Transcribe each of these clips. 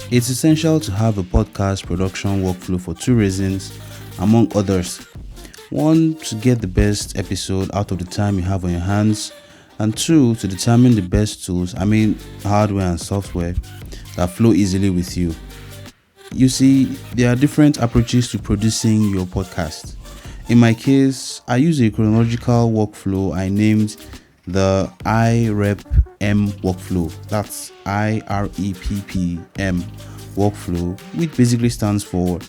It's essential to have a podcast production workflow for two reasons, among others. One, to get the best episode out of the time you have on your hands, and two, to determine the best tools, hardware and software, that flow easily with you. You see, there are different approaches to producing your podcast. In my case, I use a chronological workflow I named the IREPM workflow. That's IREPPM workflow, which basically stands for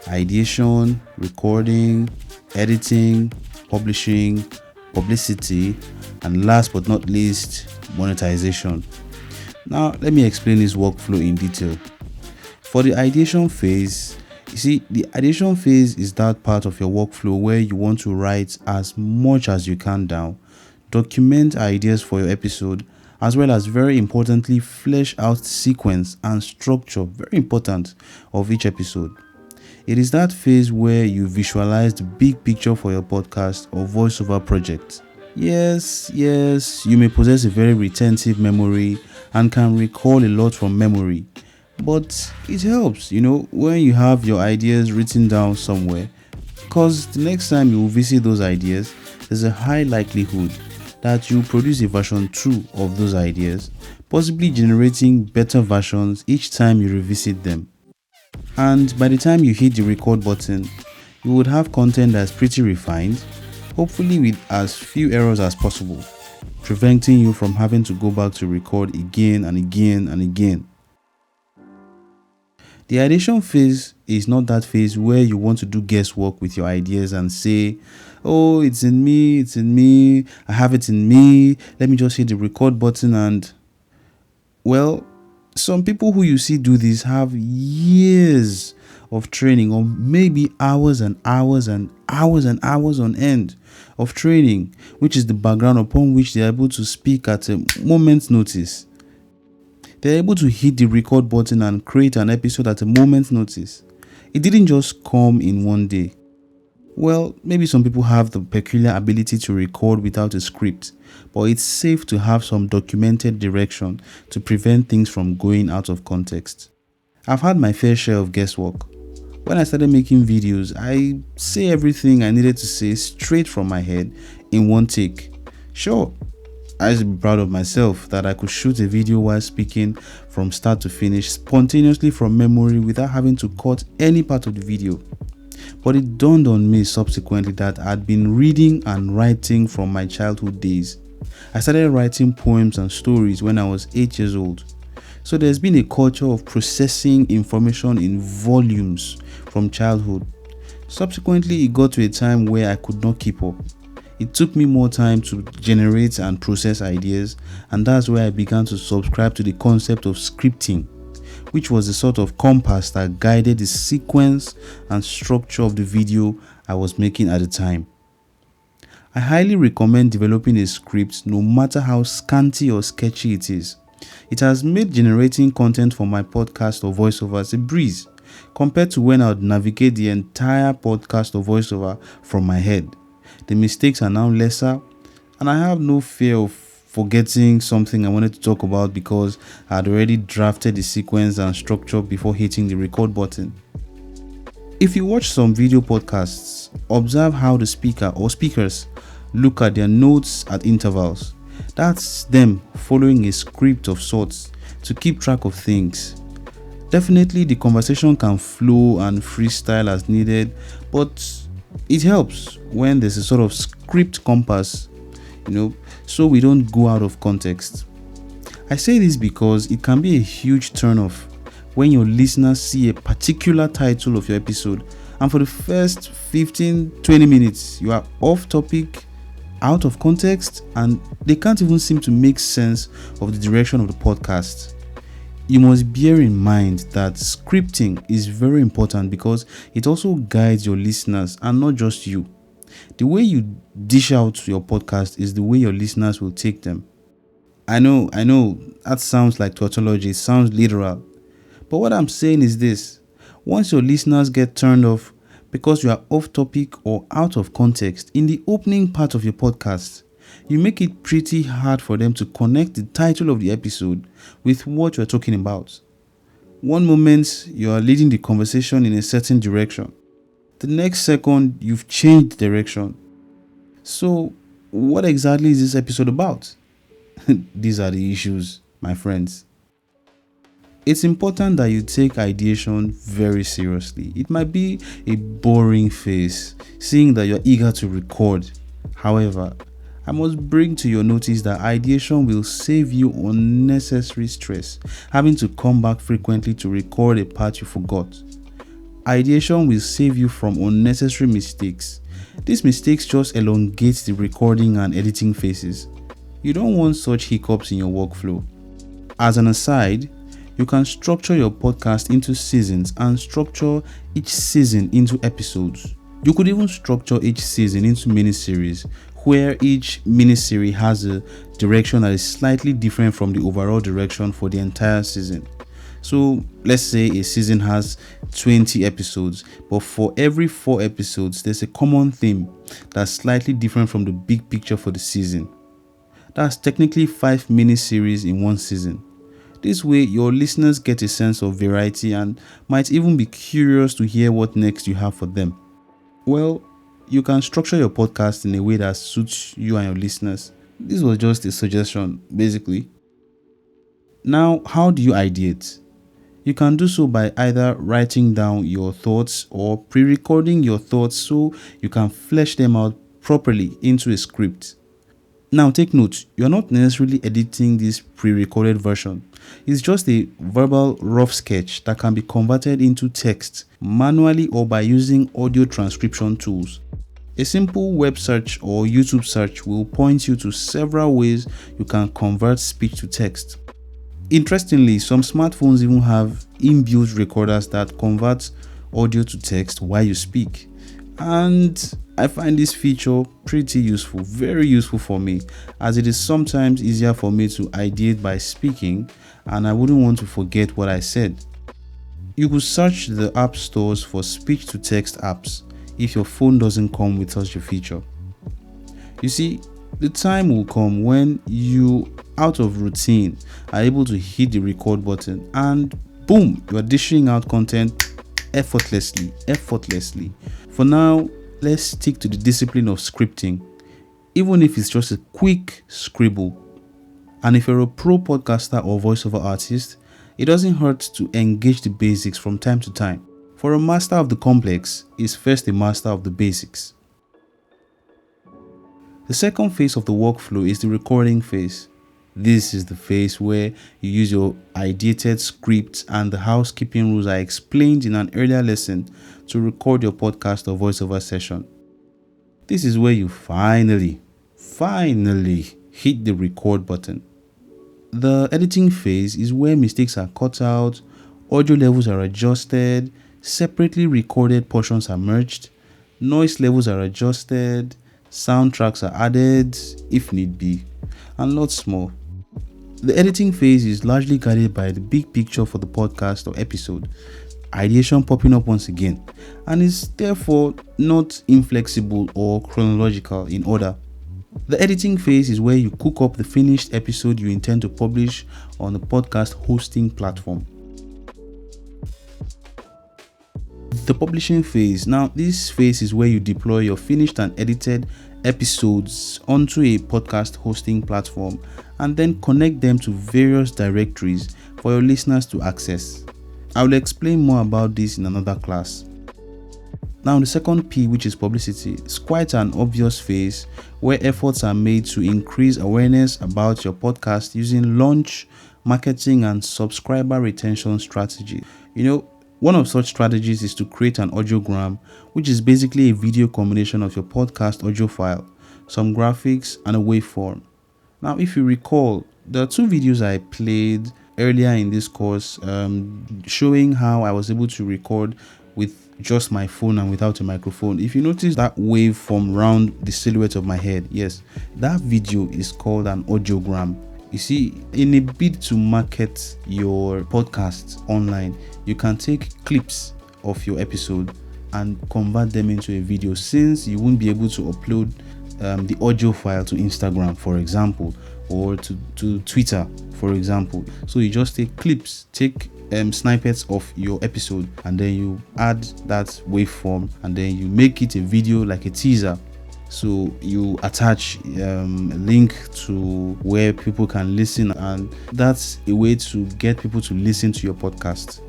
ideation, recording, editing, publishing, publicity, and last but not least, monetization. Now, let me explain this workflow in detail. For the ideation phase, you see, the ideation phase is that part of your workflow where you want to write as much as you can down, document ideas for your episode, as well as, very importantly, flesh out the sequence and structure, very important, of each episode. It is that phase where you visualize the big picture for your podcast or voiceover project. Yes, you may possess a very retentive memory and can recall a lot from memory. But it helps, when you have your ideas written down somewhere, because the next time you visit those ideas, there's a high likelihood that you produce a version 2 of those ideas, possibly generating better versions each time you revisit them. And by the time you hit the record button, you would have content that's pretty refined, hopefully with as few errors as possible, preventing you from having to go back to record again and again and again. The ideation phase is not that phase where you want to do guesswork with your ideas and say, oh, it's in me, I have it in me, let me just hit the record button and, well, some people who you see do this have years of training, or maybe hours and hours and hours and hours on end of training, which is the background upon which they are able to speak at a moment's notice. They're able to hit the record button and create an episode at a moment's notice. It didn't just come in one day. Well, maybe some people have the peculiar ability to record without a script, but it's safe to have some documented direction to prevent things from going out of context. I've had my fair share of guesswork. When I started making videos, I say everything I needed to say straight from my head in one take. Sure, I used to be proud of myself that I could shoot a video while speaking from start to finish spontaneously from memory without having to cut any part of the video. But it dawned on me subsequently that I'd been reading and writing from my childhood days. I started writing poems and stories when I was 8 years old. So there's been a culture of processing information in volumes from childhood. Subsequently, it got to a time where I could not keep up. It took me more time to generate and process ideas, and that's where I began to subscribe to the concept of scripting, which was the sort of compass that guided the sequence and structure of the video I was making at the time. I highly recommend developing a script, no matter how scanty or sketchy it is. It has made generating content for my podcast or voiceovers a breeze, compared to when I would navigate the entire podcast or voiceover from my head. The mistakes are now lesser, and I have no fear of forgetting something I wanted to talk about because I had already drafted the sequence and structure before hitting the record button. If you watch some video podcasts, observe how the speaker or speakers look at their notes at intervals. That's them following a script of sorts to keep track of things. Definitely the conversation can flow and freestyle as needed, but it helps when there's a sort of script compass, so we don't go out of context. I say this because it can be a huge turnoff when your listeners see a particular title of your episode and for the first 15-20 minutes you are off topic, out of context, and they can't even seem to make sense of the direction of the podcast. You must bear in mind that scripting is very important because it also guides your listeners and not just you. The way you dish out your podcast is the way your listeners will take them. I know, that sounds like tautology, it sounds literal. But what I'm saying is this: once your listeners get turned off because you are off topic or out of context in the opening part of your podcast, you make it pretty hard for them to connect the title of the episode with what you're talking about. One moment you are leading the conversation in a certain direction, the next second you've changed direction. So, what exactly is this episode about? These are the issues, my friends. It's important that you take ideation very seriously. It might be a boring phase, seeing that you're eager to record. However, I must bring to your notice that ideation will save you unnecessary stress, having to come back frequently to record a part you forgot. Ideation will save you from unnecessary mistakes. These mistakes just elongate the recording and editing phases. You don't want such hiccups in your workflow. As an aside, you can structure your podcast into seasons and structure each season into episodes. You could even structure each season into mini-series, where each mini-series has a direction that is slightly different from the overall direction for the entire season. So let's say a season has 20 episodes, but for every 4 episodes, there's a common theme that's slightly different from the big picture for the season. That's technically 5 mini-series in one season. This way, your listeners get a sense of variety and might even be curious to hear what next you have for them. Well, you can structure your podcast in a way that suits you and your listeners. This was just a suggestion, basically. Now, how do you ideate? You can do so by either writing down your thoughts or pre-recording your thoughts so you can flesh them out properly into a script. Now take note, you're not necessarily editing this pre-recorded version. It's just a verbal rough sketch that can be converted into text manually or by using audio transcription tools. A simple web search or YouTube search will point you to several ways you can convert speech to text. Interestingly, some smartphones even have inbuilt recorders that convert audio to text while you speak. And I find this feature pretty useful, very useful for me, as it is sometimes easier for me to ideate by speaking and I wouldn't want to forget what I said. You could search the app stores for speech to text apps if your phone doesn't come with such a feature. You see, the time will come when you, out of routine, are able to hit the record button and boom, you are dishing out content effortlessly. For now, let's stick to the discipline of scripting, even if it's just a quick scribble. And if you're a pro podcaster or voiceover artist, it doesn't hurt to engage the basics from time to time. For a master of the complex is first a master of the basics. The second phase of the workflow is the recording phase. This is the phase where you use your ideated script and the housekeeping rules I explained in an earlier lesson to record your podcast or voiceover session. This is where you finally hit the record button. The editing phase is where mistakes are cut out, audio levels are adjusted, separately recorded portions are merged, noise levels are adjusted, soundtracks are added if need be, and lots more. The editing phase is largely guided by the big picture for the podcast or episode, ideation popping up once again, and is therefore not inflexible or chronological in order. The editing phase is where you cook up the finished episode you intend to publish on the podcast hosting platform. The publishing phase. Now, this phase is where you deploy your finished and edited episodes onto a podcast hosting platform and then connect them to various directories for your listeners to access. I will explain more about this in another class. Now, the second P, which is publicity, is quite an obvious phase where efforts are made to increase awareness about your podcast using launch, marketing, and subscriber retention strategy. One of such strategies is to create an audiogram, which is basically a video combination of your podcast audio file, some graphics, and a waveform. Now, if you recall, there are 2 videos I played earlier in this course showing how I was able to record with just my phone and without a microphone. If you notice that waveform around the silhouette of my head, yes, that video is called an audiogram. You see, in a bid to market your podcast online, you can take clips of your episode and convert them into a video, since you won't be able to upload the audio file to Instagram, for example, or to Twitter, for example. So you just take clips, take snippets of your episode, and then you add that waveform, and then you make it a video like a teaser. So you attach a link to where people can listen, and that's a way to get people to listen to your podcast.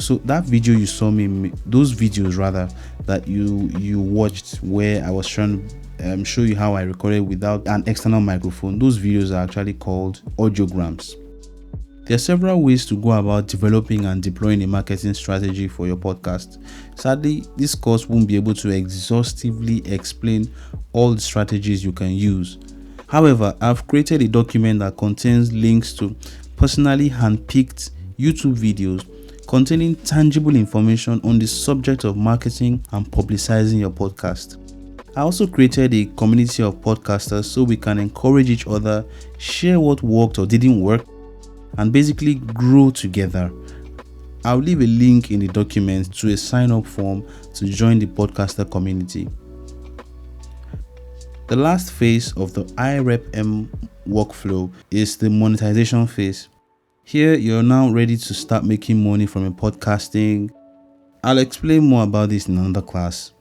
So that video you saw me, those videos rather that you watched, where I was trying to show you how I recorded without an external microphone, those videos are actually called audiograms. There are several ways to go about developing and deploying a marketing strategy for your podcast. Sadly, this course won't be able to exhaustively explain all the strategies you can use. However, I've created a document that contains links to personally handpicked YouTube videos containing tangible information on the subject of marketing and publicizing your podcast. I also created a community of podcasters so we can encourage each other, share what worked or didn't work, and basically grow together. I'll leave a link in the document to a sign-up form to join the podcaster community. The last phase of the iRepM workflow is the monetization phase. Here, you're now ready to start making money from your podcasting. I'll explain more about this in another class.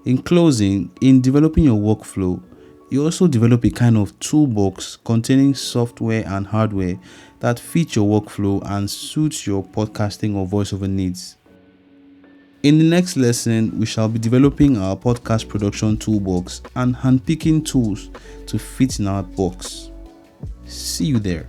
In closing, in developing your workflow, you also develop a kind of toolbox containing software and hardware that fit your workflow and suits your podcasting or voiceover needs. In the next lesson, we shall be developing our podcast production toolbox and handpicking tools to fit in our box. See you there.